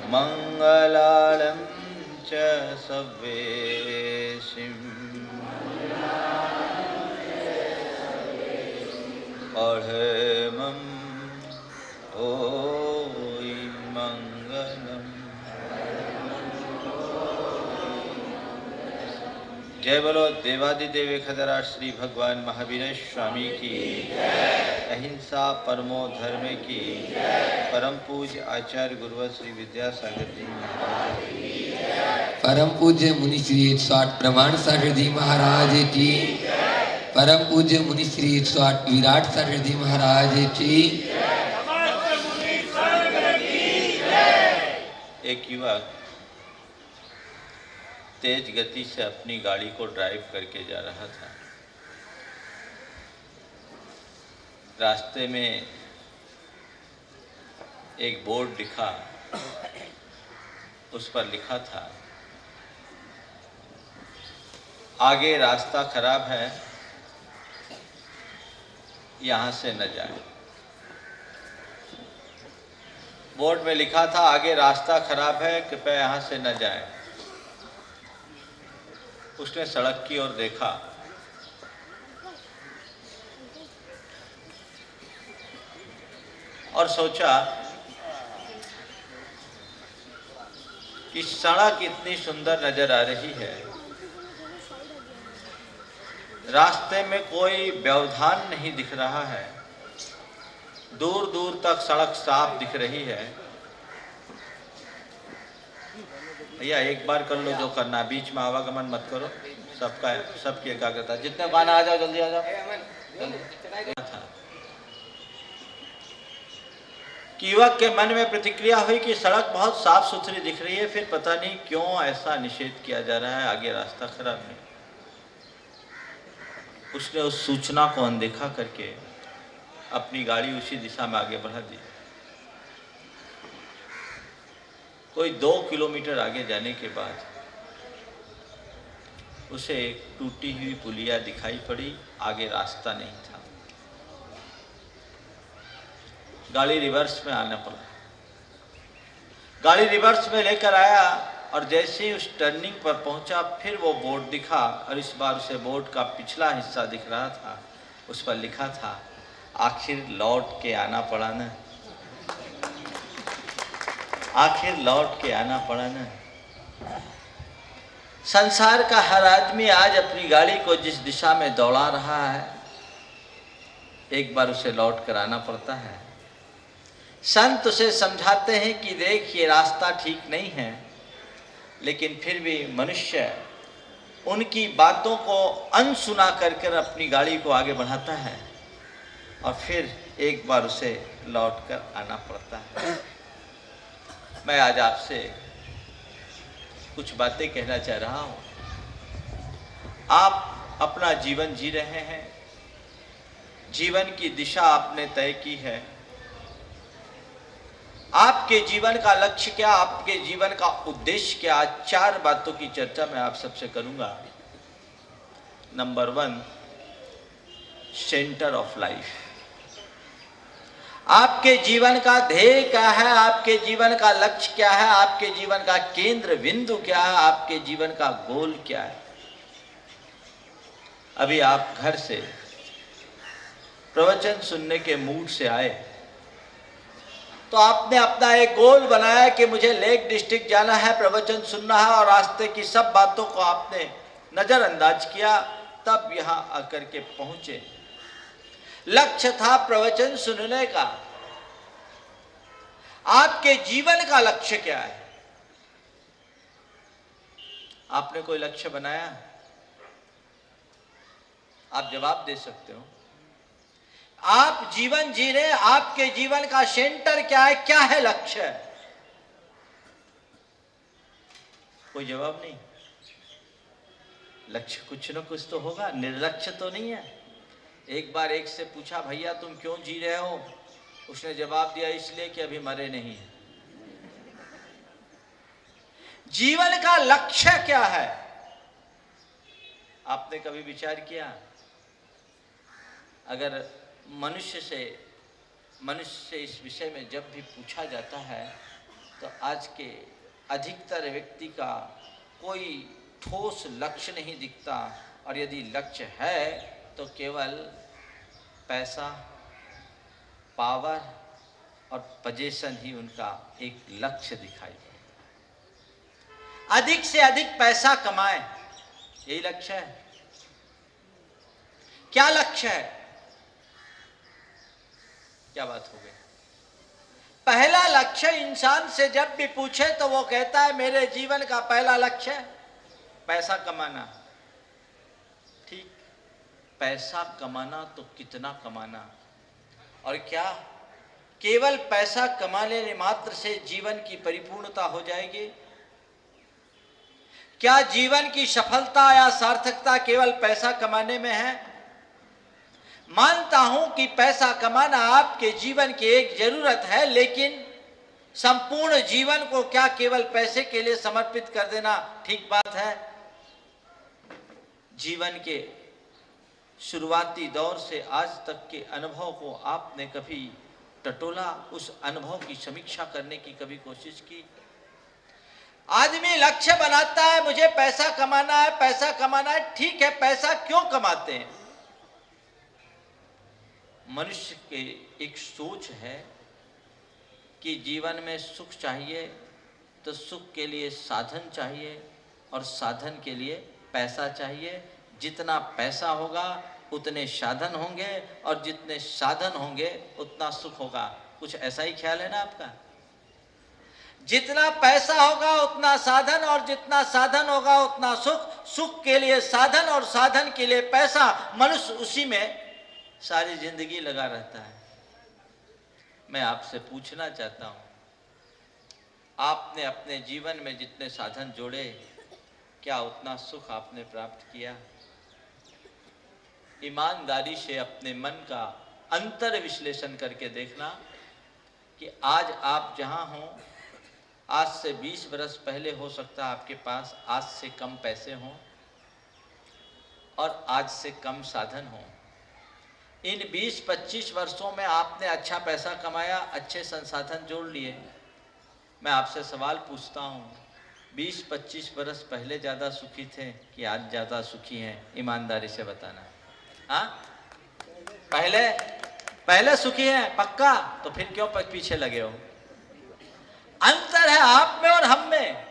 मंगलालं च सव्येशिं पढ़मं ओई मंगलम। जय बोलो देवादिदेव खदरा श्री भगवान महावीर स्वामी की, अहिंसा परमो धर्म की, परम पूज्य आचार्य गुरुवर श्री विद्यासागर जी महाराज की, परम पूज्य मुनि श्री 108 प्रमाण सागर जी महाराज की, परम पूज्य मुनि श्री 108 विराट सागर जी महाराज की। एक युवक तेज गति से अपनी गाड़ी को ड्राइव करके जा रहा था। रास्ते में एक बोर्ड दिखा, उस पर लिखा था आगे रास्ता खराब है, यहाँ से न जाए। बोर्ड में लिखा था आगे रास्ता खराब है, कृपया यहाँ से न जाए। उसने सड़क की ओर देखा, और सोचा कि सड़क इतनी सुंदर नजर आ रही है, रास्ते में कोई व्यवधान नहीं दिख रहा है, दूर दूर तक सड़क साफ दिख रही है। भैया एक बार कर लो जो करना, बीच में आवागमन मत करो, सबकी एकाग्रता। जितने गाना आ जाओ, जल्दी आ जाओ। कि युवक के मन में प्रतिक्रिया हुई कि सड़क बहुत साफ सुथरी दिख रही है, फिर पता नहीं क्यों ऐसा निषेध किया जा रहा है, आगे रास्ता खराब नहीं। उसने उस सूचना को अनदेखा करके अपनी गाड़ी उसी दिशा में आगे बढ़ा दी। कोई 2 किलोमीटर आगे जाने के बाद उसे एक टूटी हुई पुलिया दिखाई पड़ी, आगे रास्ता नहीं था। गाड़ी रिवर्स में आना पड़ा। गाड़ी रिवर्स में लेकर आया और जैसे ही उस टर्निंग पर पहुंचा, फिर वो बोर्ड दिखा और इस बार उसे बोर्ड का पिछला हिस्सा दिख रहा था। उस पर लिखा था आखिर लौट के आना पड़ा ना, आखिर लौट के आना पड़ा ना। संसार का हर आदमी आज अपनी गाड़ी को जिस दिशा में दौड़ा रहा है, एक बार उसे लौट कर आना पड़ता है। संत उसे समझाते हैं कि देख ये रास्ता ठीक नहीं है, लेकिन फिर भी मनुष्य उनकी बातों को अनसुना कर अपनी गाड़ी को आगे बढ़ाता है और फिर एक बार उसे लौट कर आना पड़ता है। मैं आज आपसे कुछ बातें कहना चाह रहा हूं। आप अपना जीवन जी रहे हैं, जीवन की दिशा आपने तय की है। आपके जीवन का लक्ष्य क्या, आपके जीवन का उद्देश्य क्या, 4 बातों की चर्चा मैं आप सबसे करूंगा। Number 1, centre of life. आपके जीवन का ध्येय क्या है, आपके जीवन का लक्ष्य क्या है, आपके जीवन का केंद्र बिंदु क्या है, आपके जीवन का गोल क्या है। अभी आप घर से प्रवचन सुनने के मूड से आए तो आपने अपना एक गोल बनाया कि मुझे लेक डिस्ट्रिक्ट जाना है, प्रवचन सुनना है, और रास्ते की सब बातों को आपने नजरअंदाज किया, तब यहां आकर के पहुंचे। लक्ष्य था प्रवचन सुनने का। आपके जीवन का लक्ष्य क्या है? आपने कोई लक्ष्य बनाया? आप जवाब दे सकते हो। आप जीवन जी रहे, आपके जीवन का सेंटर क्या है, क्या है लक्ष्य? कोई जवाब नहीं। लक्ष्य कुछ न कुछ तो होगा, निर्लक्ष्य तो नहीं है। एक बार एक से पूछा, भैया तुम क्यों जी रहे हो? उसने जवाब दिया, इसलिए कि अभी मरे नहीं है। जीवन का लक्ष्य क्या है? आपने कभी विचार किया? अगर मनुष्य से इस विषय में जब भी पूछा जाता है तो आज के अधिकतर व्यक्ति का कोई ठोस लक्ष्य नहीं दिखता, और यदि लक्ष्य है तो केवल पैसा, पावर और पोजीशन ही उनका एक लक्ष्य दिखाई देता। अधिक से अधिक पैसा कमाएं, यही लक्ष्य है। क्या लक्ष्य है? क्या बात हो गई? पहला लक्ष्य इंसान से जब भी पूछे तो वो कहता है मेरे जीवन का पहला लक्ष्य है पैसा कमाना। ठीक, पैसा कमाना तो कितना कमाना? और क्या केवल पैसा कमा लेने मात्र से जीवन की परिपूर्णता हो जाएगी? क्या जीवन की सफलता या सार्थकता केवल पैसा कमाने में है? मानता हूं कि पैसा कमाना आपके जीवन की एक जरूरत है, लेकिन संपूर्ण जीवन को क्या केवल पैसे के लिए समर्पित कर देना ठीक बात है? जीवन के शुरुआती दौर से आज तक के अनुभव को आपने कभी टटोला? उस अनुभव की समीक्षा करने की कभी कोशिश की? आदमी लक्ष्य बनाता है, मुझे पैसा कमाना है, पैसा कमाना है। ठीक है, पैसा क्यों कमाते हैं? मनुष्य के एक सोच है कि जीवन में सुख चाहिए तो सुख के लिए साधन चाहिए, और साधन के लिए पैसा चाहिए। जितना पैसा होगा उतने साधन होंगे, और जितने साधन होंगे उतना सुख होगा। कुछ ऐसा ही ख्याल है ना आपका? जितना पैसा होगा उतना साधन, और जितना साधन होगा उतना सुख। सुख के लिए साधन और साधन के लिए पैसा, मनुष्य उसी में सारी जिंदगी लगा रहता है। मैं आपसे पूछना चाहता हूं, आपने अपने जीवन में जितने साधन जोड़े, क्या उतना सुख आपने प्राप्त किया? ईमानदारी से अपने मन का अंतर विश्लेषण करके देखना कि आज आप जहां हों, आज से 20 वर्ष पहले हो सकता है आपके पास आज से कम पैसे हों और आज से कम साधन हों। इन 20-25 वर्षों में आपने अच्छा पैसा कमाया, अच्छे संसाधन जोड़ लिए। मैं आपसे सवाल पूछता हूँ, 20-25 वर्ष पहले ज़्यादा सुखी थे कि आज ज़्यादा सुखी हैं? ईमानदारी से बताना। हाँ, पहले सुखी हैं पक्का? तो फिर क्यों पीछे लगे हो? अंतर है आप में और हम में।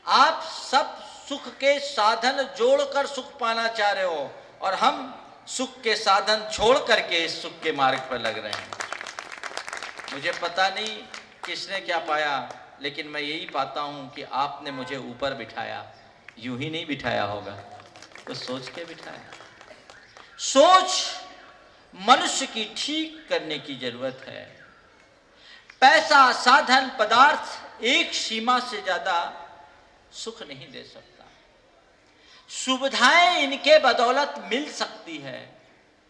आप सब सुख के साधन जोड़कर सुख पाना चाह रहे हो, और हम सुख के साधन छोड़ करके इस सुख के मार्ग पर लग रहे हैं। मुझे पता नहीं किसने क्या पाया, लेकिन मैं यही पाता हूं कि आपने मुझे ऊपर बिठाया। यूं ही नहीं बिठाया होगा, तो सोच के बिठाया। सोच मनुष्य की ठीक करने की जरूरत है। पैसा, साधन, पदार्थ एक सीमा से ज्यादा सुख नहीं दे सकता। सुविधाएं इनके बदौलत मिल सकती है,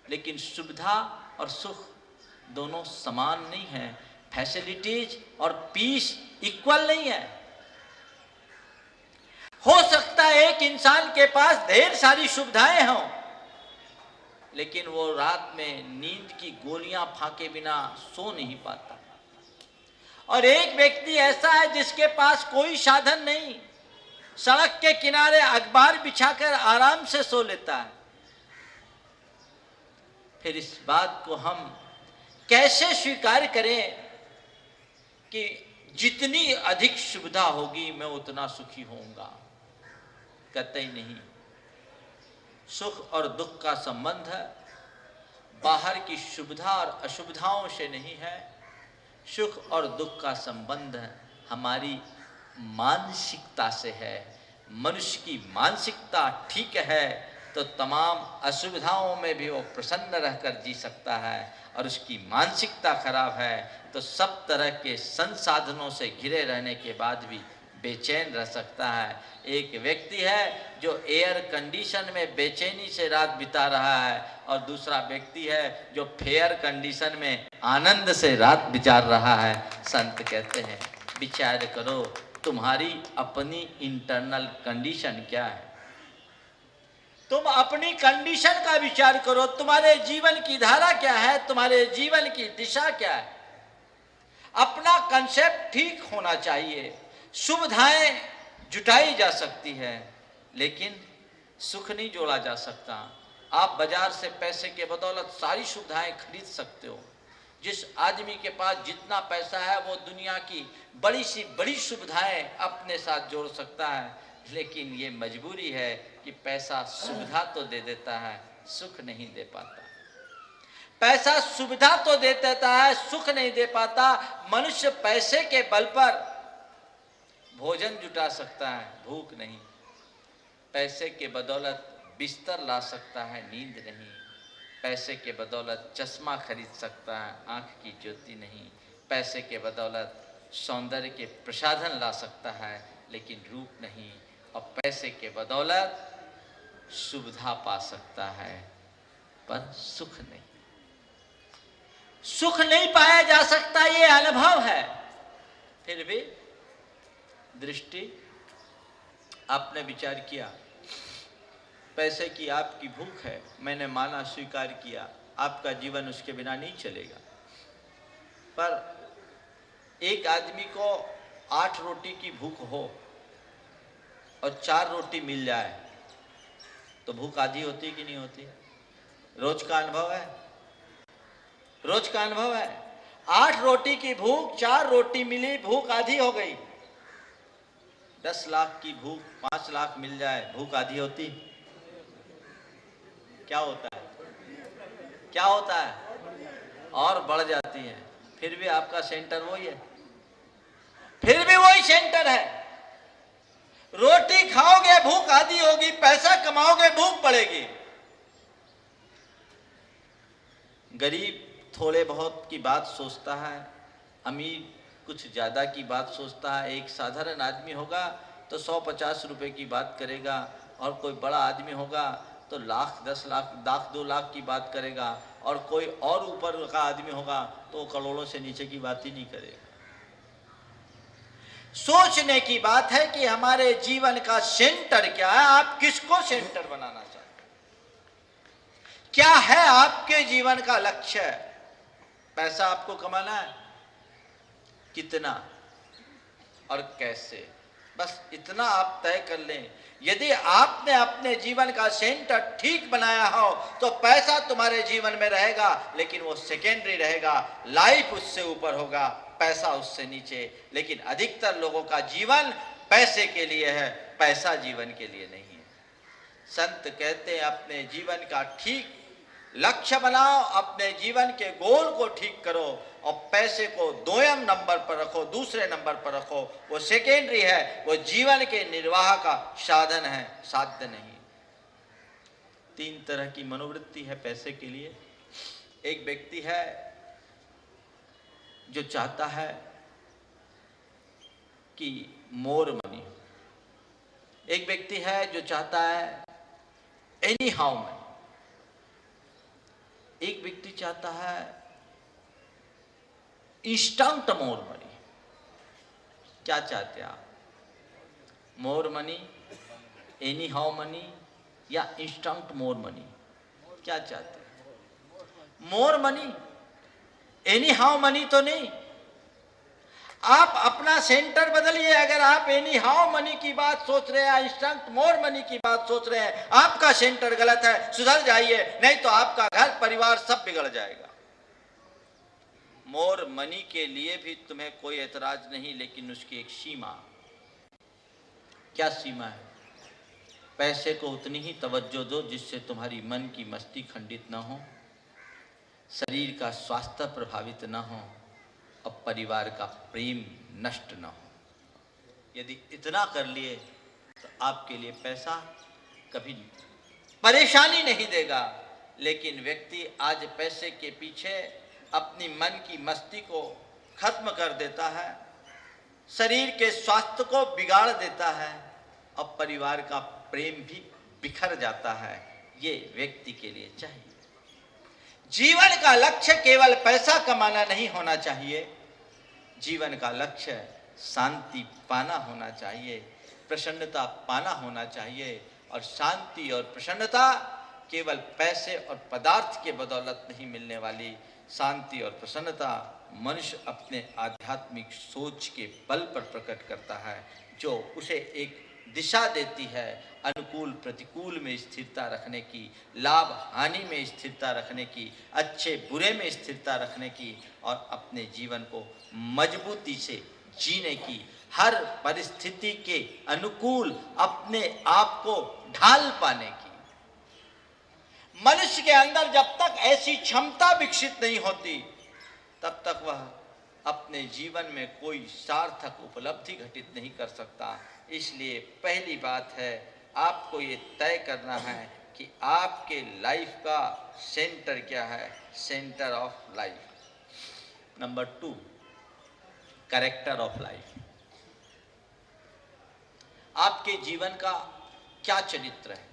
लेकिन सुविधा और सुख दोनों समान नहीं है। फैसिलिटीज और पीस इक्वल नहीं है। हो सकता है एक इंसान के पास ढेर सारी सुविधाएं हों, लेकिन वो रात में नींद की गोलियां फाके बिना सो नहीं पाता। और एक व्यक्ति ऐसा है जिसके पास कोई साधन नहीं, सड़क के किनारे अखबार बिछाकर आराम से सो लेता है। फिर इस बात को हम कैसे स्वीकार करें कि जितनी अधिक सुविधा होगी मैं उतना सुखी होऊंगा? कतई नहीं। सुख और दुख का संबंध बाहर की सुविधा और असुविधाओं से नहीं है। सुख और दुख का संबंध हमारी मानसिकता से है। मनुष्य की मानसिकता ठीक है तो तमाम असुविधाओं में भी वो प्रसन्न रहकर जी सकता है, और उसकी मानसिकता खराब है तो सब तरह के संसाधनों से घिरे रहने के बाद भी बेचैन रह सकता है। एक व्यक्ति है जो एयर कंडीशन में बेचैनी से रात बिता रहा है, और दूसरा व्यक्ति है जो फेयर कंडीशन में आनंद से रात बिता रहा है। संत कहते हैं विचार करो तुम्हारी अपनी इंटरनल कंडीशन क्या है। तुम अपनी कंडीशन का विचार करो, तुम्हारे जीवन की धारा क्या है, तुम्हारे जीवन की दिशा क्या है। अपना कंसेप्ट ठीक होना चाहिए। सुविधाएं जुटाई जा सकती है, लेकिन सुख नहीं जोड़ा जा सकता। आप बाजार से पैसे के बदौलत सारी सुविधाएं खरीद सकते हो। जिस आदमी के पास जितना पैसा है वो दुनिया की बड़ी सी बड़ी सुविधाएं अपने साथ जोड़ सकता है, लेकिन ये मजबूरी है कि पैसा सुविधा तो दे देता है, सुख नहीं दे पाता। पैसा सुविधा तो दे देता है, सुख नहीं दे पाता। मनुष्य पैसे के बल पर भोजन जुटा सकता है, भूख नहीं। पैसे के बदौलत बिस्तर ला सकता है, नींद नहीं। पैसे के बदौलत चश्मा खरीद सकता है, आँख की ज्योति नहीं। पैसे के बदौलत सौंदर्य के प्रसाधन ला सकता है, लेकिन रूप नहीं। और पैसे के बदौलत सुविधा पा सकता है, पर सुख नहीं। सुख नहीं पाया जा सकता, ये अनुभव है। फिर भी दृष्टि, आपने विचार किया, पैसे की आपकी भूख है, मैंने माना, स्वीकार किया, आपका जीवन उसके बिना नहीं चलेगा। पर एक आदमी को 8 रोटी की भूख हो और 4 रोटी मिल जाए तो भूख आधी होती कि नहीं होती? रोज का अनुभव है, रोज का अनुभव है। 8 रोटी की भूख, 4 रोटी मिली, भूख आधी हो गई। 10 लाख की भूख 5 लाख मिल जाए, भूख आधी होती? क्या होता है? क्या होता है? और बढ़ जाती है। फिर भी आपका सेंटर वही है, फिर भी वही सेंटर है। रोटी खाओगे भूख आधी होगी, पैसा कमाओगे भूख बढ़ेगी। गरीब थोड़े बहुत की बात सोचता है, अमीर कुछ ज़्यादा की बात सोचता है। एक साधारण आदमी होगा तो 150 रुपए की बात करेगा, और कोई बड़ा आदमी होगा तो लाख 10 लाख 2 लाख की बात करेगा, और कोई और ऊपर का आदमी होगा तो करोड़ों से नीचे की बात ही नहीं करेगा। सोचने की बात है कि हमारे जीवन का सेंटर क्या है, आप किसको सेंटर बनाना चाहते हैं, क्या है आपके जीवन का लक्ष्य? पैसा आपको कमाना है, कितना और कैसे, बस इतना आप तय कर लें। यदि आपने अपने जीवन का सेंटर ठीक बनाया हो तो पैसा तुम्हारे जीवन में रहेगा, लेकिन वो सेकेंडरी रहेगा। लाइफ उससे ऊपर होगा, पैसा उससे नीचे। लेकिन अधिकतर लोगों का जीवन पैसे के लिए है, पैसा जीवन के लिए नहीं है। संत कहते हैं अपने जीवन का ठीक लक्ष्य बनाओ, अपने जीवन के गोल को ठीक करो, और पैसे को 2म नंबर पर रखो, दूसरे नंबर पर रखो। वो सेकेंडरी है, वो जीवन के निर्वाह का साधन है, साध्य नहीं। 3 तरह की मनोवृत्ति है पैसे के लिए। एक व्यक्ति है जो चाहता है कि मोर मनी। एक व्यक्ति है जो चाहता है एनी हाउ मनी, एक व्यक्ति चाहता है इंस्टेंट मोर मनी। क्या चाहते हैं आप? More money, any how many या इंस्टेंट मोर मनी? क्या चाहते हैं? More money, any how many तो नहीं। आप अपना सेंटर बदलिए। अगर आप एनी हाउ मनी की बात सोच रहे हैं, इंस्टेंट मोर मनी की बात सोच रहे हैं, आपका सेंटर गलत है, सुधर जाइए, नहीं तो आपका घर परिवार सब बिगड़ जाएगा। मोर मनी के लिए भी तुम्हें कोई एतराज नहीं, लेकिन उसकी एक सीमा। क्या सीमा है? पैसे को उतनी ही तवज्जो दो जिससे तुम्हारी मन की मस्ती खंडित न हो, शरीर का स्वास्थ्य प्रभावित न हो और परिवार का प्रेम नष्ट न हो। यदि इतना कर लिए तो आपके लिए पैसा कभी परेशानी नहीं देगा। लेकिन व्यक्ति आज पैसे के पीछे अपनी मन की मस्ती को खत्म कर देता है, शरीर के स्वास्थ्य को बिगाड़ देता है और परिवार का प्रेम भी बिखर जाता है। ये व्यक्ति के लिए चाहिए। जीवन का लक्ष्य केवल पैसा कमाना नहीं होना चाहिए। जीवन का लक्ष्य शांति पाना होना चाहिए, प्रसन्नता पाना होना चाहिए। और शांति और प्रसन्नता केवल पैसे और पदार्थ के बदौलत नहीं मिलने वाली। शांति और प्रसन्नता मनुष्य अपने आध्यात्मिक सोच के बल पर प्रकट करता है, जो उसे एक दिशा देती है अनुकूल प्रतिकूल में स्थिरता रखने की, लाभ हानि में स्थिरता रखने की, अच्छे बुरे में स्थिरता रखने की और अपने जीवन को मजबूती से जीने की, हर परिस्थिति के अनुकूल अपने आप को ढाल पाने की। मनुष्य के अंदर जब तक ऐसी क्षमता विकसित नहीं होती तब तक वह अपने जीवन में कोई सार्थक उपलब्धि घटित नहीं कर सकता। इसलिए पहली बात है, आपको ये तय करना है कि आपके लाइफ का सेंटर क्या है, centre of life. Number 2, character of life. आपके जीवन का क्या चरित्र है?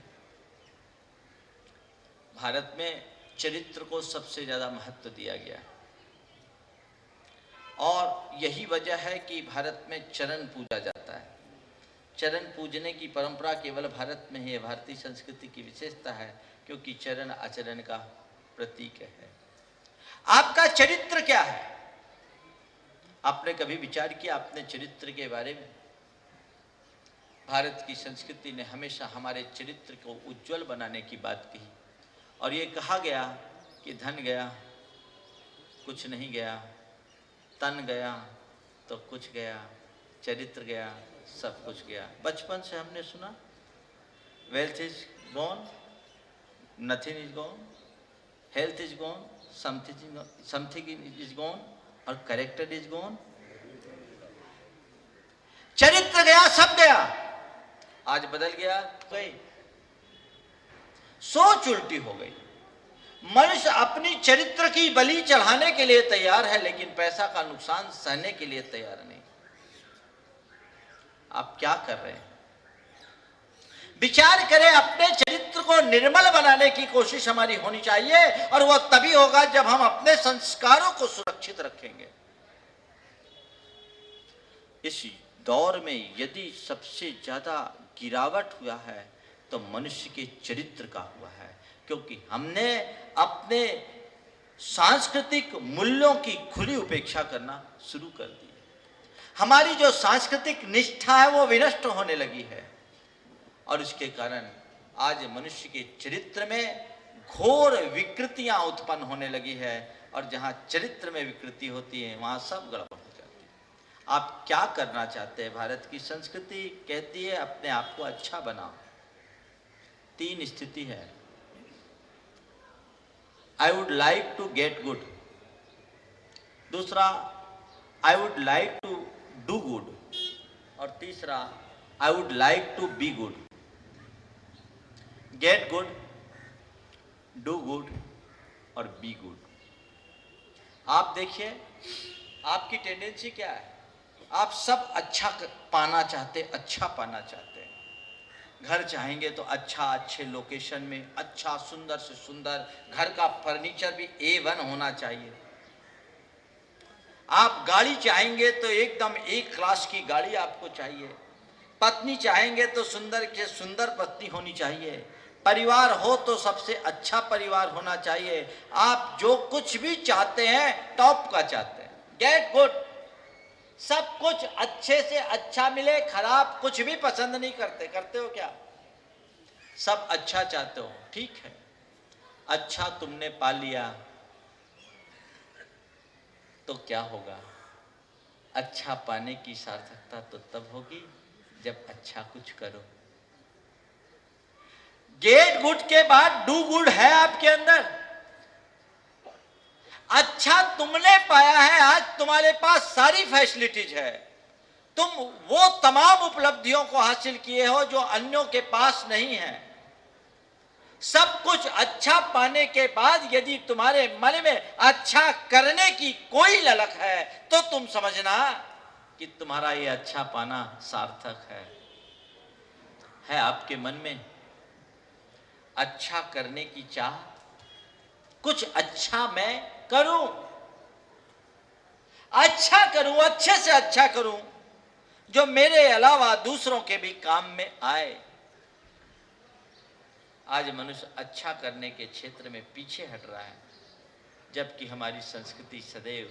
भारत में चरित्र को सबसे ज्यादा महत्व दिया गया है और यही वजह है कि भारत में चरण पूजा जाता है। चरण पूजने की परंपरा केवल भारत में ही है, भारतीय संस्कृति की विशेषता है, क्योंकि चरण आचरण का प्रतीक है। आपका चरित्र क्या है? आपने कभी विचार किया अपने चरित्र के बारे में? भारत की संस्कृति ने हमेशा हमारे चरित्र को उज्जवल बनाने की बात कही और ये कहा गया कि धन गया कुछ नहीं गया, तन गया तो कुछ गया, चरित्र गया सब कुछ गया। बचपन से हमने सुना, wealth is gone, nothing is gone, health is gone, something is gone और कैरेक्टर इज गॉन। चरित्र गया सब गया। आज बदल गया, गई सोच उल्टी हो गई। मनुष्य अपनी चरित्र की बलि चढ़ाने के लिए तैयार है, लेकिन पैसा का नुकसान सहने के लिए तैयार नहीं। आप क्या कर रहे हैं? विचार करें। अपने चरित्र को निर्मल बनाने की कोशिश हमारी होनी चाहिए और वह तभी होगा जब हम अपने संस्कारों को सुरक्षित रखेंगे। इस दौर में यदि सबसे ज्यादा गिरावट हुआ है तो मनुष्य के चरित्र का हुआ है, क्योंकि हमने अपने सांस्कृतिक मूल्यों की खुली उपेक्षा करना शुरू कर दी। हमारी जो सांस्कृतिक निष्ठा है वो विनष्ट होने लगी है और इसके कारण आज मनुष्य के चरित्र में घोर विकृतियां उत्पन्न होने लगी है और जहां चरित्र में विकृति होती है वहां सब गड़बड़ हो जाती है। आप क्या करना चाहते हैं? भारत की संस्कृति कहती है अपने आप को अच्छा बनाओ। 3 स्थिति है। I would like to get good, दूसरा I would like to do good और तीसरा I would like to be good. Get good, do good और बी गुड। आप देखिए आपकी टेंडेंसी क्या है। आप सब अच्छा पाना चाहते, अच्छा पाना चाहते हैं। घर चाहेंगे तो अच्छा, अच्छे लोकेशन में, अच्छा सुंदर से सुंदर, घर का फर्नीचर भी A1 होना चाहिए। आप गाड़ी चाहेंगे तो एकदम एक क्लास की गाड़ी आपको चाहिए। पत्नी चाहेंगे तो सुंदर के सुंदर पत्नी होनी चाहिए। परिवार हो तो सबसे अच्छा परिवार होना चाहिए। आप जो कुछ भी चाहते हैं टॉप का चाहते हैं, गेट गुड, सब कुछ अच्छे से अच्छा मिले, खराब कुछ भी पसंद नहीं करते। करते हो क्या? सब अच्छा चाहते हो, ठीक है। अच्छा तुमने पा लिया तो क्या होगा? अच्छा पाने की सार्थकता तो तब होगी जब अच्छा कुछ करो। गेट गुड के बाद डू गुड है आपके अंदर। अच्छा तुमने पाया है, आज तुम्हारे पास सारी फैसिलिटीज है, तुम वो तमाम उपलब्धियों को हासिल किए हो जो अन्यों के पास नहीं है। सब कुछ अच्छा पाने के बाद यदि तुम्हारे मन में अच्छा करने की कोई ललक है तो तुम समझना कि तुम्हारा ये अच्छा पाना सार्थक है आपके मन में अच्छा करने की चाह, कुछ अच्छा मैं करूं, अच्छा करूं, अच्छे से अच्छा करूं, जो मेरे अलावा दूसरों के भी काम में आए। आज मनुष्य अच्छा करने के क्षेत्र में पीछे हट रहा है, जबकि हमारी संस्कृति सदैव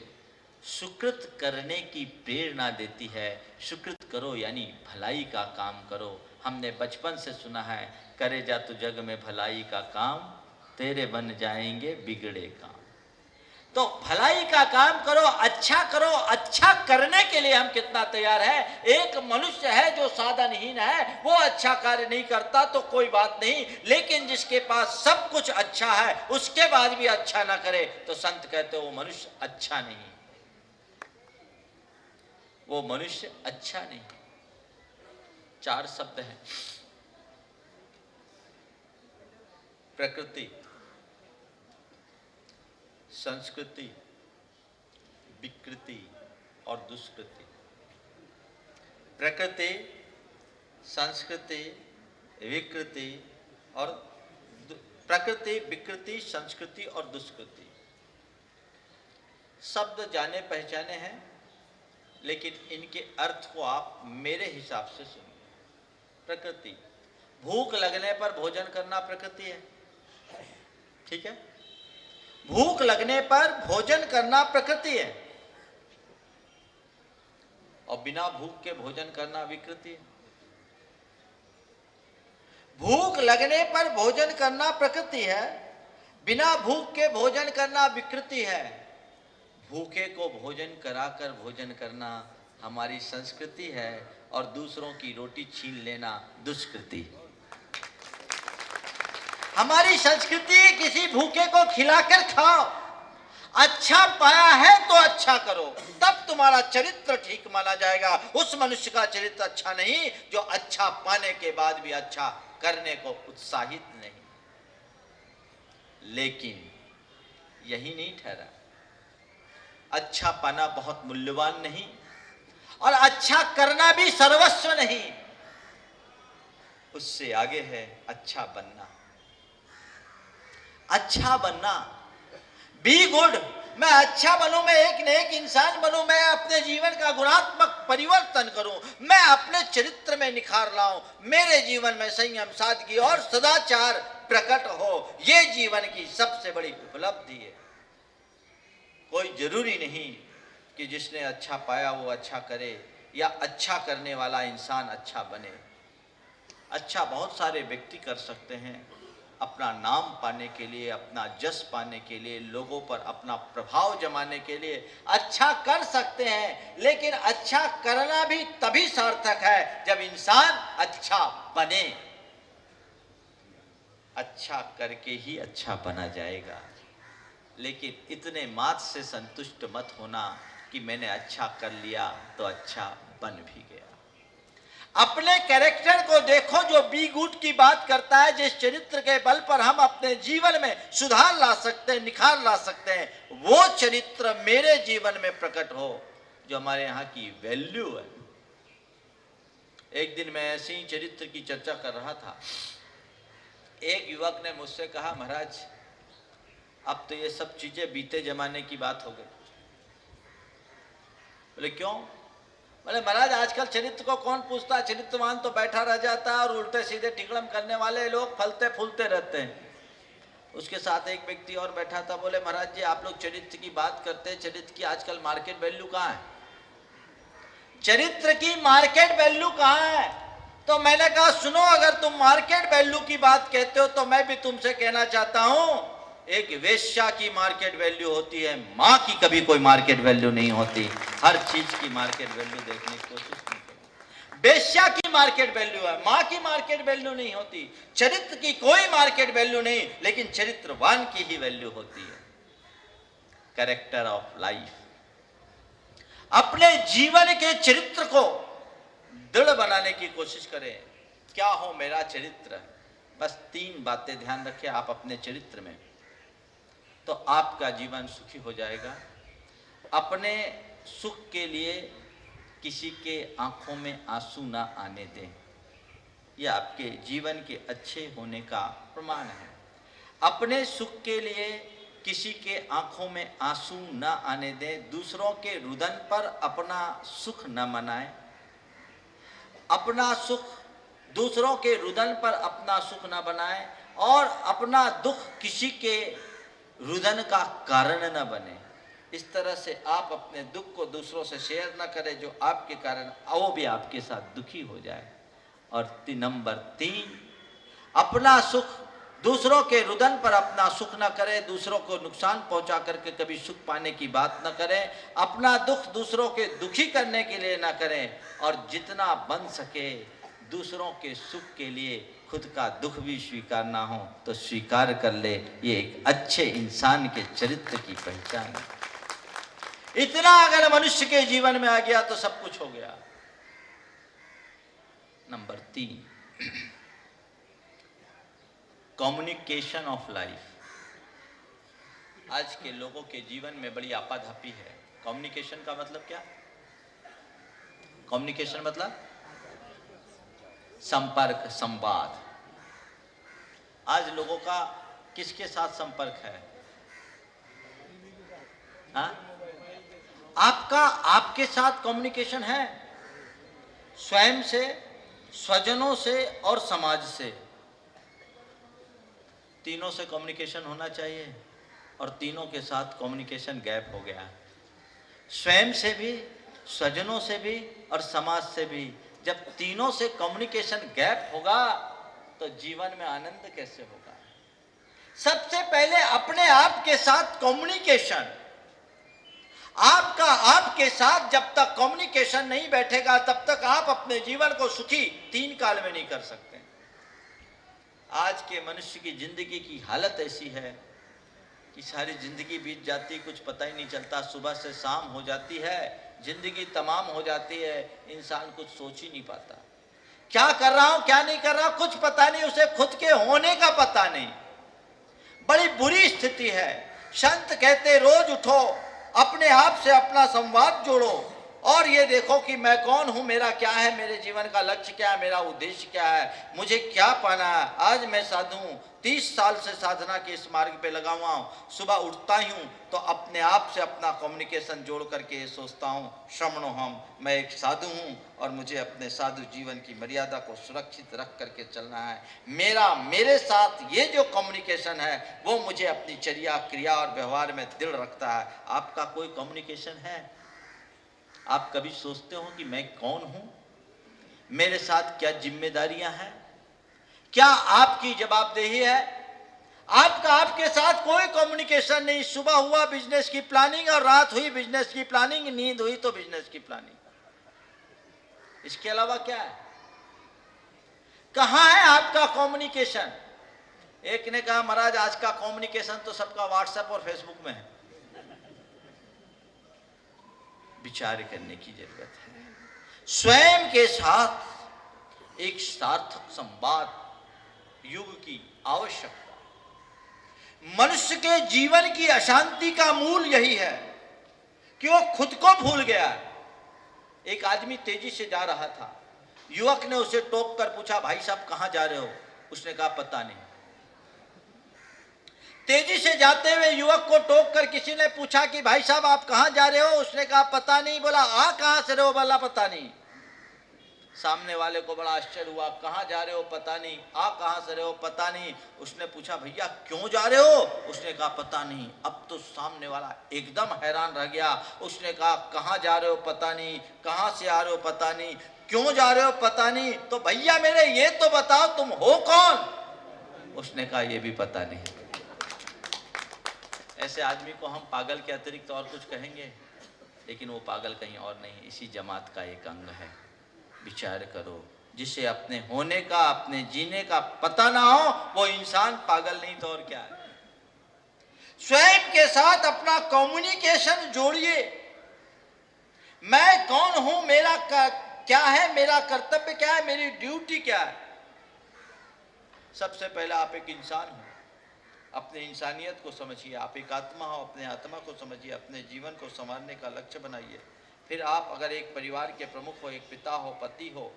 सुकृत करने की प्रेरणा देती है। सुकृत करो यानी भलाई का काम करो। हमने बचपन से सुना है, करे जा तू जग में भलाई का काम, तेरे बन जाएंगे बिगड़े काम। तो भलाई का काम करो, अच्छा करो। अच्छा करने के लिए हम कितना तैयार है। एक मनुष्य है जो साधनहीन है, वो अच्छा कार्य नहीं करता तो कोई बात नहीं, लेकिन जिसके पास सब कुछ अच्छा है उसके बाद भी अच्छा ना करे तो संत कहते हो वो मनुष्य अच्छा नहीं, वो मनुष्य अच्छा नहीं। 4 शब्द हैं, प्रकृति, संस्कृति, विकृति और दुष्कृति। प्रकृति, संस्कृति, विकृति और प्रकृति, विकृति, संस्कृति और दुष्कृति। शब्द जाने पहचाने हैं, लेकिन इनके अर्थ को आप मेरे हिसाब से सुनिए। प्रकृति, भूख लगने पर भोजन करना प्रकृति है, ठीक है। भूख लगने पर भोजन करना प्रकृति है, और बिना भूख के भोजन करना विकृति है। भूख लगने पर भोजन करना प्रकृति है, बिना भूख के भोजन करना विकृति है। भूखे को भोजन कराकर भोजन करना हमारी संस्कृति है, और दूसरों की रोटी छीन लेना दुष्कृति। हमारी संस्कृति किसी भूखे को खिलाकर खाओ, अच्छा पाया है तो अच्छा करो, तब तुम्हारा चरित्र ठीक माना जाएगा। उस मनुष्य का चरित्र अच्छा नहीं जो अच्छा पाने के बाद भी अच्छा करने को उत्साहित नहीं। लेकिन यही नहीं ठहरा, अच्छा पाना बहुत मूल्यवान नहीं, और अच्छा करना भी सर्वस्व नहीं। उससे आगे है अच्छा बनना। अच्छा बनना, बी गुड, मैं अच्छा बनूं, मैं एक नेक इंसान बनूं, मैं अपने जीवन का गुणात्मक परिवर्तन करूं, मैं अपने चरित्र में निखार लाऊं, मेरे जीवन में संयम, सादगी और सदाचार प्रकट हो। ये जीवन की सबसे बड़ी उपलब्धि है। कोई जरूरी नहीं कि जिसने अच्छा पाया वो अच्छा करे, या अच्छा करने वाला इंसान अच्छा बने। अच्छा बहुत सारे व्यक्ति कर सकते हैं, अपना नाम पाने के लिए, अपना जस पाने के लिए, लोगों पर अपना प्रभाव जमाने के लिए अच्छा कर सकते हैं। लेकिन अच्छा करना भी तभी सार्थक है जब इंसान अच्छा बने। अच्छा करके ही अच्छा बना जाएगा। लेकिन इतने मात्र से संतुष्ट मत होना कि मैंने अच्छा कर लिया तो अच्छा बन भी गया। अपने कैरेक्टर को देखो जो बी गुड की बात करता है, जिस चरित्र के बल पर हम अपने जीवन में सुधार ला सकते हैं, निखार ला सकते हैं, वो चरित्र मेरे जीवन में प्रकट हो, जो हमारे यहाँ की वैल्यू है। एक दिन मैं ऐसे ही चरित्र की चर्चा कर रहा था, एक युवक ने मुझसे कहा, महाराज अब तो ये सब चीजें बीते जमाने की बात हो गई। बोले क्यों? बोले महाराज आजकल चरित्र को कौन पूछता है, चरित्रवान तो बैठा रह जाता है और उल्टे सीधे टिकड़म करने वाले लोग फलते फूलते रहते हैं। उसके साथ एक व्यक्ति और बैठा था, बोले महाराज जी आप लोग चरित्र की बात करते हैं, चरित्र की आजकल मार्केट वैल्यू कहाँ है? चरित्र की मार्केट वैल्यू कहाँ है? तो मैंने कहा सुनो, अगर तुम मार्केट वैल्यू की बात कहते हो तो मैं भी तुमसे कहना चाहता हूं, एक वेश्या की मार्केट वैल्यू होती है, मां की कभी कोई मार्केट वैल्यू नहीं होती। हर चीज की मार्केट वैल्यू देखने की कोशिश नहीं करो। वेश्या की मार्केट वैल्यू है, मां की मार्केट वैल्यू नहीं होती। चरित्र की कोई मार्केट वैल्यू नहीं, लेकिन चरित्रवान की ही वैल्यू होती है। Character of life. अपने जीवन के चरित्र को दृढ़ बनाने की कोशिश करें। क्या हो मेरा चरित्र? बस 3 बातें ध्यान रखें आप अपने चरित्र में, तो आपका जीवन सुखी हो जाएगा। अपने सुख के लिए किसी के आंखों में आंसू ना आने दें, यह आपके जीवन के अच्छे होने का प्रमाण है। अपने सुख के लिए किसी के आंखों में आंसू ना आने दें। दूसरों के रुदन पर अपना सुख न मनाएं। अपना सुख, दूसरों के रुदन पर अपना सुख न बनाएं और अपना दुख किसी के रुदन का कारण न बने। इस तरह से आप अपने दुख को दूसरों से शेयर न करें, जो आपके कारण वो भी आपके साथ दुखी हो जाए। और नंबर 3, अपना सुख, दूसरों के रुदन पर अपना सुख न करें, दूसरों को नुकसान पहुंचा करके कभी सुख पाने की बात न करें। अपना दुख दूसरों के दुखी करने के लिए न करें और जितना बन सके दूसरों के सुख के लिए खुद का दुख भी स्वीकार ना हो तो स्वीकार कर ले। ये एक अच्छे इंसान के चरित्र की पहचान है। इतना अगर मनुष्य के जीवन में आ गया तो सब कुछ हो गया। Number 3, communication of life. आज के लोगों के जीवन में बड़ी आपाधापी है। कम्युनिकेशन का मतलब क्या? कम्युनिकेशन मतलब संपर्क, संवाद। आज लोगों का किसके साथ संपर्क है? हाँ? आपका आपके साथ कम्युनिकेशन है, स्वयं से, स्वजनों से और समाज से। तीनों से कम्युनिकेशन होना चाहिए और तीनों के साथ कम्युनिकेशन गैप हो गया। स्वयं से भी, स्वजनों से भी और समाज से भी। जब तीनों से कम्युनिकेशन गैप होगा तो जीवन में आनंद कैसे होगा? सबसे पहले अपने आप के साथ कम्युनिकेशन। आपका आपके साथ जब तक कम्युनिकेशन नहीं बैठेगा तब तक आप अपने जीवन को सुखी 3 काल में नहीं कर सकते। आज के मनुष्य की जिंदगी की हालत ऐसी है कि सारी जिंदगी बीत जाती, कुछ पता ही नहीं चलता। सुबह से शाम हो जाती है, जिंदगी तमाम हो जाती है, इंसान कुछ सोच ही नहीं पाता। क्या कर रहा हूं, क्या नहीं कर रहा हूं, कुछ पता नहीं, उसे खुद के होने का पता नहीं। बड़ी बुरी स्थिति है। संत कहते रोज उठो, अपने आप से अपना संवाद जोड़ो और ये देखो कि मैं कौन हूं, मेरा क्या है, मेरे जीवन का लक्ष्य क्या है, मेरा उद्देश्य क्या है, मुझे क्या पाना है। आज मैं साधु हूं, 30 साल से साधना के इस मार्ग पे लगा हुआ हूं। सुबह उठता ही हूं तो अपने आप से अपना कम्युनिकेशन जोड़ करके ये सोचता हूं, श्रमणो हम, मैं एक साधु हूं और मुझे अपने साधु जीवन की मर्यादा को सुरक्षित रख करके चलना है। मेरे साथ ये जो कम्युनिकेशन है वो मुझे अपनी चर्या, क्रिया और व्यवहार में दृढ़ रखता है। आपका कोई कम्युनिकेशन है? आप कभी सोचते हो कि मैं कौन हूं, मेरे साथ क्या जिम्मेदारियां हैं, क्या आपकी जवाबदेही है? आपका आपके साथ कोई कम्युनिकेशन नहीं। सुबह हुआ बिजनेस की प्लानिंग और रात हुई बिजनेस की प्लानिंग, नींद हुई तो बिजनेस की प्लानिंग। इसके अलावा क्या है? कहां है आपका कम्युनिकेशन? एक ने कहा महाराज आज का कम्युनिकेशन तो सबका व्हाट्सएप और फेसबुक में है। विचार करने की जरूरत है। स्वयं के साथ एक सार्थक संवाद युग की आवश्यकता। मनुष्य के जीवन की अशांति का मूल यही है कि वो खुद को भूल गया है। एक आदमी तेजी से जा रहा था। युवक ने उसे टोक कर पूछा, भाई साहब कहां जा रहे हो? उसने कहा पता नहीं। तेजी से जाते हुए युवक को टोक कर किसी ने पूछा कि भाई साहब आप कहां जा रहे हो? उसने कहा पता नहीं। बोला आ कहां से रहे हो? बोला पता नहीं। सामने वाले को बड़ा आश्चर्य हुआ, कहां जा रहे हो? पता नहीं। आ कहां से रहे हो? पता नहीं। उसने पूछा भैया क्यों जा रहे हो? उसने कहा पता नहीं। अब तो सामने वाला एकदम हैरान रह गया। उसने कहा कहां जा रहे हो? पता नहीं। कहां से आ रहे हो? पता नहीं। क्यों जा रहे हो? पता नहीं। तो भैया मेरे ये तो बताओ तुम हो कौन? उसने कहा ये भी पता नहीं। ऐसे आदमी को हम पागल के अतिरिक्त और कुछ कहेंगे, लेकिन वो पागल कहीं और नहीं, इसी जमात का एक अंग है। विचार करो, जिसे अपने होने का, अपने जीने का पता ना हो, वो इंसान पागल नहीं तो और क्या है। स्वयं के साथ अपना कम्युनिकेशन जोड़िए। मैं कौन हूं, मेरा क्या है, मेरा कर्तव्य क्या है, मेरी ड्यूटी क्या है। सबसे पहले आप एक इंसान हो, अपने इंसानियत को समझिए। आप एक आत्मा हो, अपने आत्मा को समझिए, अपने जीवन को संवारने का लक्ष्य बनाइए। फिर आप अगर एक परिवार के प्रमुख हो, एक पिता हो, पति हो,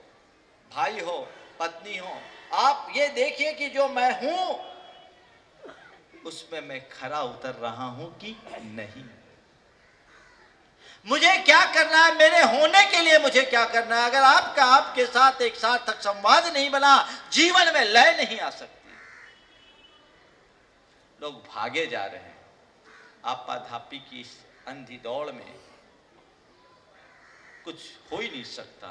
भाई हो, पत्नी हो, आप ये देखिए कि जो मैं हूं उसमें मैं खरा उतर रहा हूं कि नहीं। मुझे क्या करना है, मेरे होने के लिए मुझे क्या करना है। अगर आपके साथ एक सार्थक संवाद नहीं बना, जीवन में लय नहीं आ सकती। लोग भागे जा रहे हैं आपाधापी की इस अंधी दौड़ में, कुछ हो ही नहीं सकता।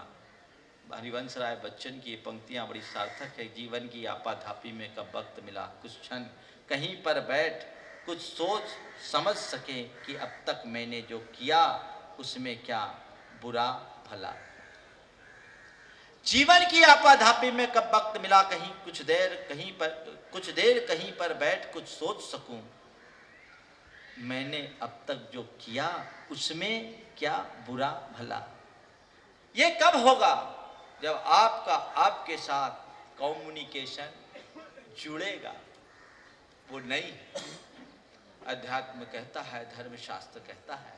हरिवंश राय बच्चन की ये पंक्तियां बड़ी सार्थक है। जीवन की आपाधापी में कब वक्त मिला, कुछ क्षण कहीं पर बैठ कुछ सोच समझ सके कि अब तक मैंने जो किया उसमें क्या बुरा भला। जीवन की आपाधापी में कब वक्त मिला, कुछ देर कहीं पर बैठ कुछ सोच सकूं, मैंने अब तक जो किया उसमें क्या बुरा भला। ये कब होगा? जब आपके साथ कम्युनिकेशन जुड़ेगा। वो नहीं, अध्यात्म कहता है, धर्मशास्त्र कहता है,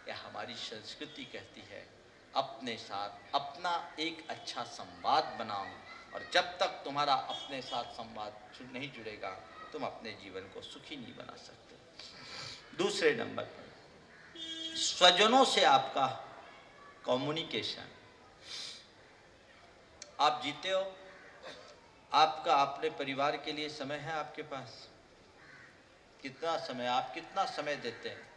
या हमारी संस्कृति कहती है, अपने साथ अपना एक अच्छा संवाद बनाओ। और जब तक तुम्हारा अपने साथ संवाद नहीं जुड़ेगा, तुम अपने जीवन को सुखी नहीं बना सकते। दूसरे नंबर पर, स्वजनों से आपका कम्युनिकेशन। आप जीते हो, आपका अपने परिवार के लिए समय है आपके पास? कितना समय, आप कितना समय देते हैं?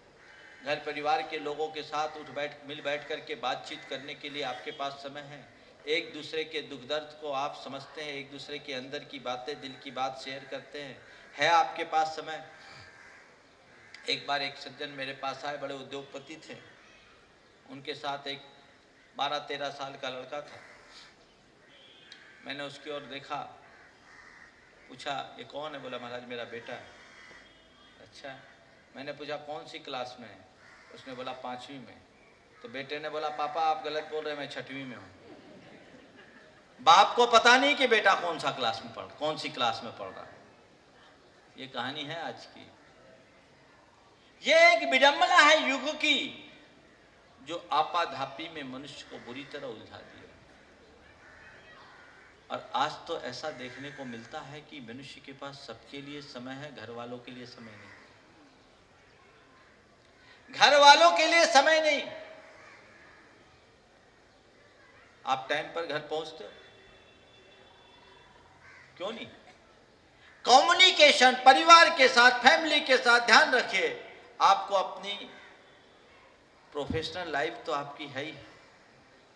घर परिवार के लोगों के साथ मिल बैठ करके बातचीत करने के लिए आपके पास समय है? एक दूसरे के दुख दर्द को आप समझते हैं, एक दूसरे के अंदर की बातें, दिल की बात शेयर करते हैं? है आपके पास समय? एक बार एक सज्जन मेरे पास आए, बड़े उद्योगपति थे। उनके साथ एक 12-13 साल का लड़का था। मैंने उसकी ओर देखा, पूछा ये कौन है? बोला महाराज मेरा बेटा है। अच्छा। मैंने पूछा कौन सी क्लास में है? उसने बोला 5वीं में। तो बेटे ने बोला पापा आप गलत बोल रहे हैं, मैं 6वीं में हूँ। बाप को पता नहीं कि बेटा कौन सी क्लास में पढ़ रहा है। ये कहानी है आज की। ये एक विडंबना है युग की, जो आपाधापी में मनुष्य को बुरी तरह उलझा दिया। और आज तो ऐसा देखने को मिलता है कि मनुष्य के पास सबके लिए समय है, घर वालों के लिए समय नहीं। घर वालों के लिए समय नहीं। आप टाइम पर घर पहुंचते हो? क्यों नहीं? कम्युनिकेशन परिवार के साथ, फैमिली के साथ, ध्यान रखिए। आपको अपनी प्रोफेशनल लाइफ तो आपकी है ही,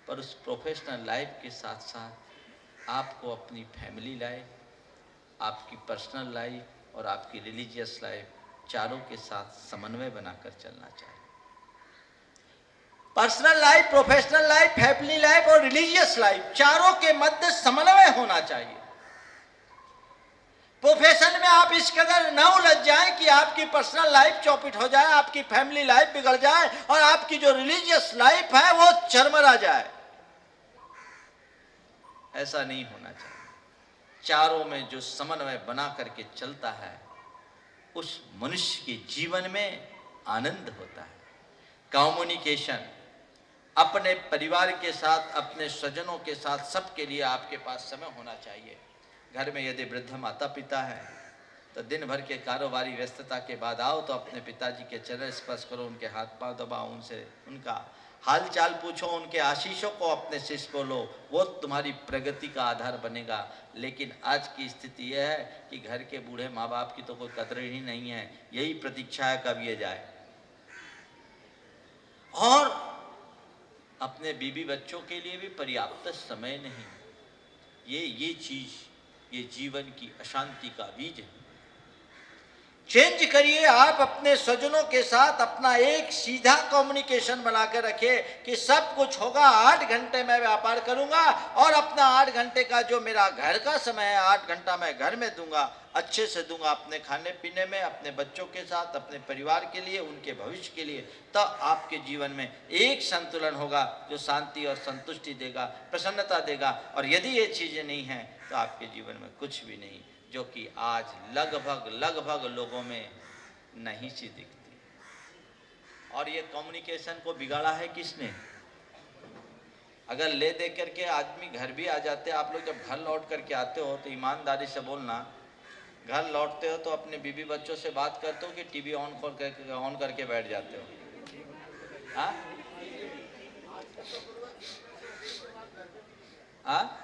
पर उस प्रोफेशनल लाइफ के साथ साथ आपको अपनी फैमिली लाइफ, आपकी पर्सनल लाइफ और आपकी रिलीजियस लाइफ, चारों के साथ समन्वय बनाकर चलना चाहिए। Personal life, professional life, family life और रिलीजियस लाइफ, चारों के मध्य समन्वय होना चाहिए। प्रोफेशन में आप इस कदर न उलझ जाएं कि आपकी पर्सनल लाइफ चौपट हो जाए, आपकी फैमिली लाइफ बिगड़ जाए और आपकी जो रिलीजियस लाइफ है वो चरमरा जाए। ऐसा नहीं होना चाहिए। चारों में जो समन्वय बना करके चलता है, उस मनुष्य के जीवन में आनंद होता है। कम्युनिकेशन अपने परिवार के साथ, अपने स्वजनों के साथ, सबके लिए आपके पास समय होना चाहिए। घर में यदि वृद्ध माता पिता है तो दिन भर के कारोबारी व्यस्तता के बाद आओ तो अपने पिताजी के चरण स्पर्श करो, उनके हाथ पांव दबाओ, उनसे उनका हाल चाल पूछो, उनके आशीषों को अपने शिष्य को लो, वो तुम्हारी प्रगति का आधार बनेगा। लेकिन आज की स्थिति यह है कि घर के बूढ़े माँ बाप की तो कोई कदर ही नहीं है, यही प्रतीक्षा है कब ये जाए। और अपने बीवी बच्चों के लिए भी पर्याप्त समय नहीं। ये चीज, ये जीवन की अशांति का बीज है। चेंज करिए। आप अपने स्वजनों के साथ अपना एक सीधा कम्युनिकेशन बनाकर रखिए कि सब कुछ होगा, 8 घंटे मैं व्यापार करूंगा और अपना 8 घंटे का जो मेरा घर का समय है 8 घंटा मैं घर में दूंगा, अच्छे से दूंगा, अपने खाने पीने में, अपने बच्चों के साथ, अपने परिवार के लिए, उनके भविष्य के लिए। तब आपके जीवन में एक संतुलन होगा जो शांति और संतुष्टि देगा, प्रसन्नता देगा। और यदि ये चीज़ें नहीं हैं तो आपके जीवन में कुछ भी नहीं, जो कि आज लगभग लोगों में नहीं सी दिखती। और ये कम्युनिकेशन को बिगाड़ा है किसने? अगर ले दे करके आदमी घर भी आ जाते, आप लोग जब घर लौट करके आते हो तो ईमानदारी से बोलना, घर लौटते हो तो अपने बीवी बच्चों से बात करते हो कि टीवी ऑन करके बैठ जाते हो? हाँ?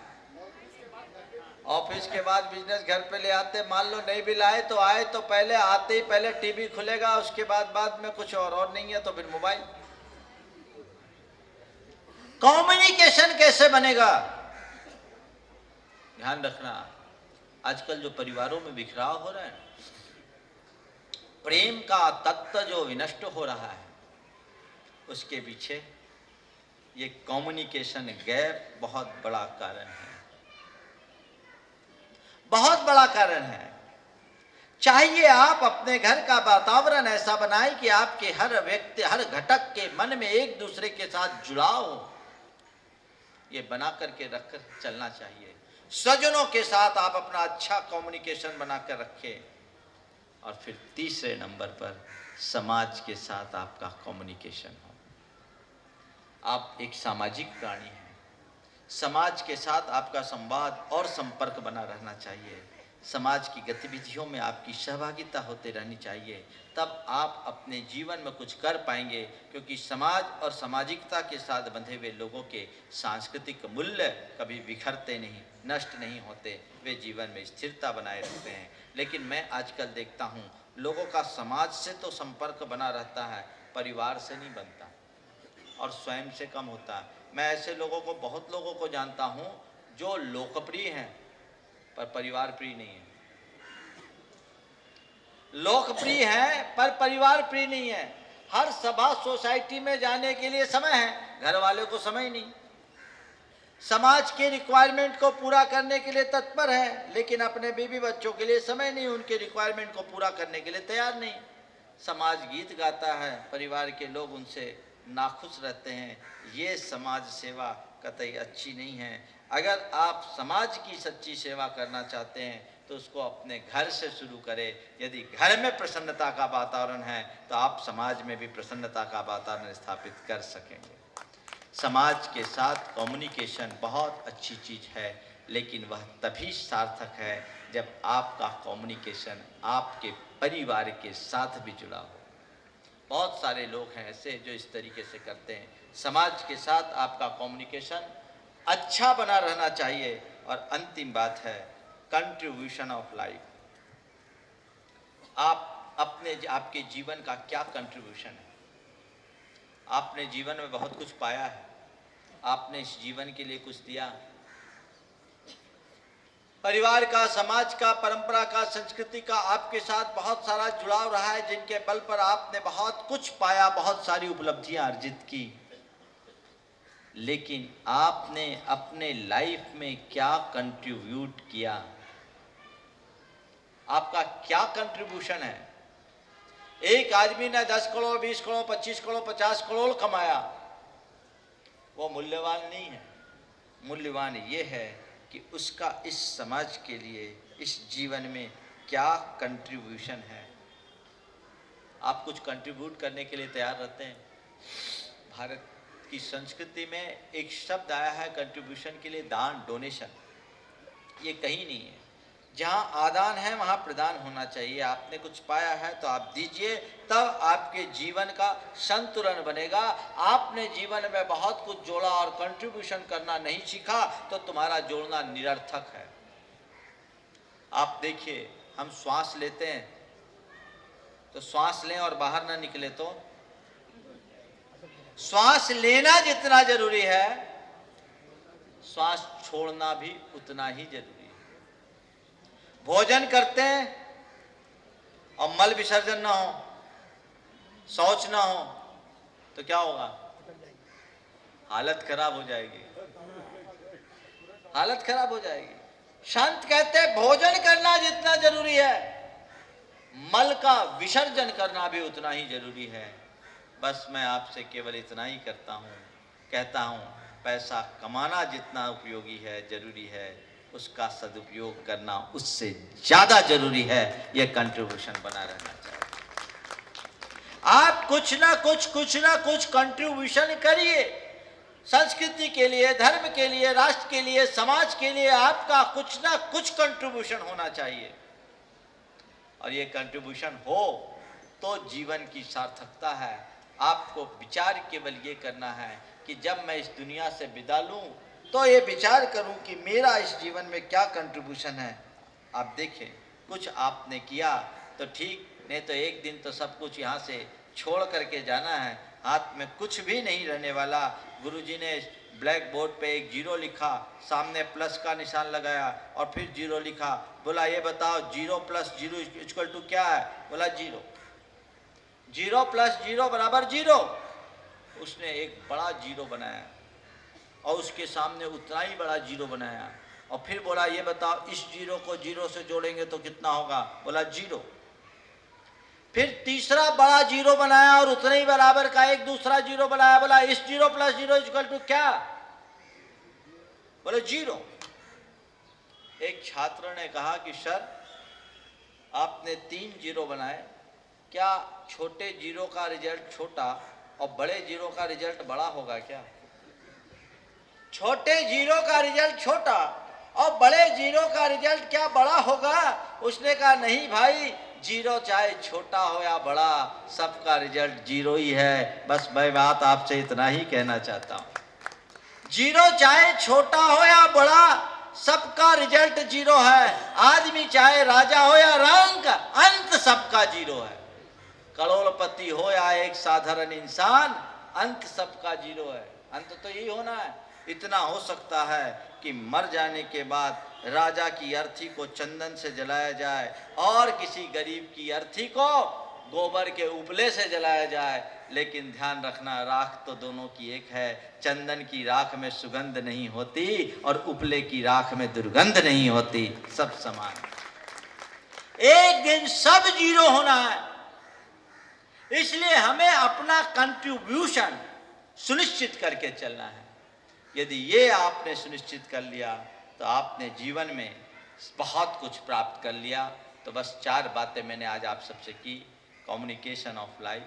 ऑफिस के बाद बिजनेस घर पे ले आते, मान लो नहीं भी लाए तो आए तो पहले आते ही पहले टीवी खुलेगा, उसके बाद में कुछ और नहीं है तो फिर मोबाइल। कम्युनिकेशन कैसे बनेगा? ध्यान रखना, आजकल जो परिवारों में बिखराव हो रहा है, प्रेम का तत्व जो विनष्ट हो रहा है, उसके पीछे ये कम्युनिकेशन गैप बहुत बड़ा कारण है, बहुत बड़ा कारण है। चाहिए आप अपने घर का वातावरण ऐसा बनाएं कि आपके हर व्यक्ति, हर घटक के मन में एक दूसरे के साथ जुड़ाव हो, ये बना करके रखकर चलना चाहिए। स्वजनों के साथ आप अपना अच्छा कम्युनिकेशन बनाकर रखें। और फिर तीसरे नंबर पर समाज के साथ आपका कम्युनिकेशन हो। आप एक सामाजिक प्राणी हैं, समाज के साथ आपका संवाद और संपर्क बना रहना चाहिए। समाज की गतिविधियों में आपकी सहभागिता होते रहनी चाहिए, तब आप अपने जीवन में कुछ कर पाएंगे। क्योंकि समाज और सामाजिकता के साथ बंधे हुए लोगों के सांस्कृतिक मूल्य कभी बिखरते नहीं, नष्ट नहीं होते, वे जीवन में स्थिरता बनाए रखते हैं। लेकिन मैं आजकल देखता हूँ लोगों का समाज से तो संपर्क बना रहता है, परिवार से नहीं बनता और स्वयं से कम होता है। मैं ऐसे लोगों को, बहुत लोगों को जानता हूँ जो लोकप्रिय हैं पर परिवार प्रिय नहीं है, लोकप्रिय हैं पर परिवार प्रिय नहीं है। हर सभा सोसाइटी में जाने के लिए समय है, घर वाले को समय नहीं। समाज के रिक्वायरमेंट को पूरा करने के लिए तत्पर है, लेकिन अपने बीवी बच्चों के लिए समय नहीं, उनके रिक्वायरमेंट को पूरा करने के लिए तैयार नहीं। समाज गीत गाता है, परिवार के लोग उनसे नाखुश रहते हैं। ये समाज सेवा कतई अच्छी नहीं है। अगर आप समाज की सच्ची सेवा करना चाहते हैं तो उसको अपने घर से शुरू करें। यदि घर में प्रसन्नता का वातावरण है तो आप समाज में भी प्रसन्नता का वातावरण स्थापित कर सकेंगे। समाज के साथ कम्युनिकेशन बहुत अच्छी चीज़ है, लेकिन वह तभी सार्थक है जब आपका कम्युनिकेशन आपके परिवार के साथ भी जुड़ा हो। बहुत सारे लोग हैं ऐसे जो इस तरीके से करते हैं। समाज के साथ आपका कम्युनिकेशन अच्छा बना रहना चाहिए। और अंतिम बात है कंट्रीब्यूशन ऑफ लाइफ। आप आपके जीवन का क्या कंट्रीब्यूशन है? आपने जीवन में बहुत कुछ पाया है, आपने इस जीवन के लिए कुछ दिया, परिवार का, समाज का, परंपरा का, संस्कृति का आपके साथ बहुत सारा जुड़ाव रहा है, जिनके बल पर आपने बहुत कुछ पाया, बहुत सारी उपलब्धियां अर्जित की। लेकिन आपने अपने लाइफ में क्या कंट्रीब्यूट किया? आपका क्या कंट्रीब्यूशन है? एक आदमी ने 10 करोड़, 20 करोड़, 25 करोड़, 50 करोड़ कमाया, वो मूल्यवान नहीं है। मूल्यवान ये है कि उसका इस समाज के लिए, इस जीवन में क्या कंट्रीब्यूशन है। आप कुछ कंट्रीब्यूट करने के लिए तैयार रहते हैं? भारत की संस्कृति में एक शब्द आया है कंट्रीब्यूशन के लिए, दान, डोनेशन। ये कहीं नहीं है। जहाँ आदान है वहाँ प्रदान होना चाहिए। आपने कुछ पाया है तो आप दीजिए, तब आपके जीवन का संतुलन बनेगा। आपने जीवन में बहुत कुछ जोड़ा और कंट्रीब्यूशन करना नहीं सीखा तो तुम्हारा जोड़ना निरर्थक है। आप देखिए, हम श्वास लेते हैं तो श्वास लें और बाहर ना निकले तो श्वास लेना जितना जरूरी है, श्वास छोड़ना भी उतना ही जरूरी है। भोजन करते हैं और मल विसर्जन ना हो, शौच ना हो तो क्या होगा? हालत खराब हो जाएगी, हालत खराब हो जाएगी। संत कहते हैं भोजन करना जितना जरूरी है, मल का विसर्जन करना भी उतना ही जरूरी है। बस मैं आपसे केवल इतना ही कहता हूँ, पैसा कमाना जितना उपयोगी है, जरूरी है, उसका सदुपयोग करना उससे ज्यादा जरूरी है। यह कंट्रीब्यूशन बना रहना चाहिए। आप कुछ ना कुछ कंट्रीब्यूशन करिए। संस्कृति के लिए, धर्म के लिए, राष्ट्र के लिए, समाज के लिए आपका कुछ ना कुछ कंट्रीब्यूशन होना चाहिए। और ये कंट्रीब्यूशन हो तो जीवन की सार्थकता है। आपको विचार केवल ये करना है कि जब मैं इस दुनिया से विदा लूं तो ये विचार करूं कि मेरा इस जीवन में क्या कंट्रीब्यूशन है। आप देखें, कुछ आपने किया तो ठीक, नहीं तो एक दिन तो सब कुछ यहाँ से छोड़ करके जाना है। हाथ में कुछ भी नहीं रहने वाला। गुरुजी ने ब्लैक बोर्ड पे एक जीरो लिखा, सामने प्लस का निशान लगाया और फिर जीरो लिखा। बोला ये बताओ, zero plus zero equal to क्या है? बोला जीरो। जीरो प्लस जीरो बराबर जीरो। उसने एक बड़ा जीरो बनाया और उसके सामने उतना ही बड़ा जीरो बनाया और फिर बोला ये बताओ, इस जीरो को जीरो से जोड़ेंगे तो कितना होगा? बोला जीरो। फिर तीसरा बड़ा जीरो बनाया और उतने ही बराबर का एक दूसरा जीरो बनाया। बोला इस zero plus zero equal to क्या? बोले जीरो। एक छात्र ने कहा कि सर, आपने 3 जीरो बनाए, क्या छोटे जीरो का रिजल्ट छोटा और बड़े जीरो का रिजल्ट बड़ा होगा क्या? छोटे जीरो का रिजल्ट छोटा और बड़े जीरो का रिजल्ट क्या बड़ा होगा? उसने कहा नहीं भाई, जीरो चाहे छोटा हो या बड़ा, सबका रिजल्ट जीरो ही है। बस मैं बात आपसे इतना ही कहना चाहता हूं। जीरो चाहे छोटा हो या बड़ा, सबका रिजल्ट जीरो है। आदमी चाहे राजा हो या रंक, अंत सबका जीरो है। करोड़पति हो या एक साधारण इंसान, अंत सबका जीरो है। अंत तो यही होना है। इतना हो सकता है कि मर जाने के बाद राजा की अर्थी को चंदन से जलाया जाए और किसी गरीब की अर्थी को गोबर के उपले से जलाया जाए, लेकिन ध्यान रखना, राख तो दोनों की एक है। चंदन की राख में सुगंध नहीं होती और उपले की राख में दुर्गंध नहीं होती, सब समान। एक दिन सब जीरो होना है, इसलिए हमें अपना कंट्रीब्यूशन सुनिश्चित करके चलना है। यदि ये आपने सुनिश्चित कर लिया तो आपने जीवन में बहुत कुछ प्राप्त कर लिया। तो बस 4 बातें मैंने आज आप सबसे की। Communication of life,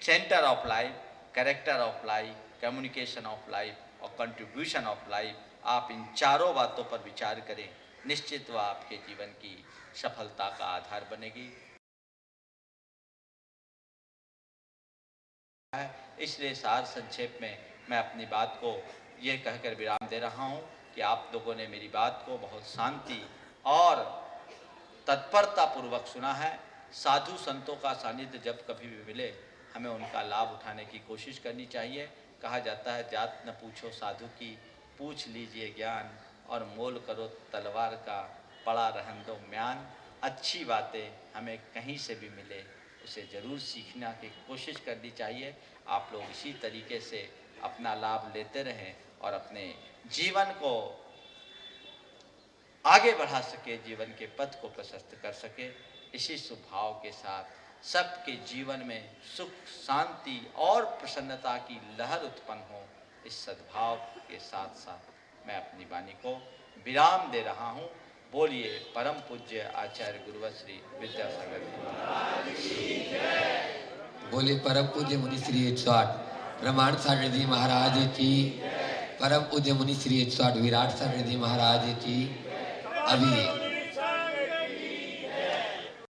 centre of life, character of life, communication of life और कंट्रीब्यूशन ऑफ लाइफ। आप इन 4 बातों पर विचार करें, निश्चित वह आपके जीवन की सफलता का आधार बनेगी। इसलिए सार संक्षेप में मैं अपनी बात को ये कहकर विराम दे रहा हूँ कि आप लोगों ने मेरी बात को बहुत शांति और तत्परता पूर्वक सुना है। साधु संतों का सानिध्य जब कभी भी मिले, हमें उनका लाभ उठाने की कोशिश करनी चाहिए। कहा जाता है, जात न पूछो साधु की, पूछ लीजिए ज्ञान, और मोल करो तलवार का, पड़ा रहन दो म्यान। अच्छी बातें हमें कहीं से भी मिले, उसे ज़रूर सीखने की कोशिश करनी चाहिए। आप लोग इसी तरीके से अपना लाभ लेते रहें और अपने जीवन को आगे बढ़ा सके, जीवन के पथ को प्रशस्त कर सके। इसी स्वभाव के साथ सबके जीवन में सुख, शांति और प्रसन्नता की लहर उत्पन्न हो, इस सद्भाव के साथ साथ मैं अपनी वाणी को विराम दे रहा हूँ। बोलिए परम पूज्य आचार्य गुरुवर श्री विद्यासागर जी। बोले परम पूज्य मुनि श्री 108 प्रमाण सागर जी महाराज की, परम पूज्य मुनि श्री 108 विराट सागर जी महाराज की। अभी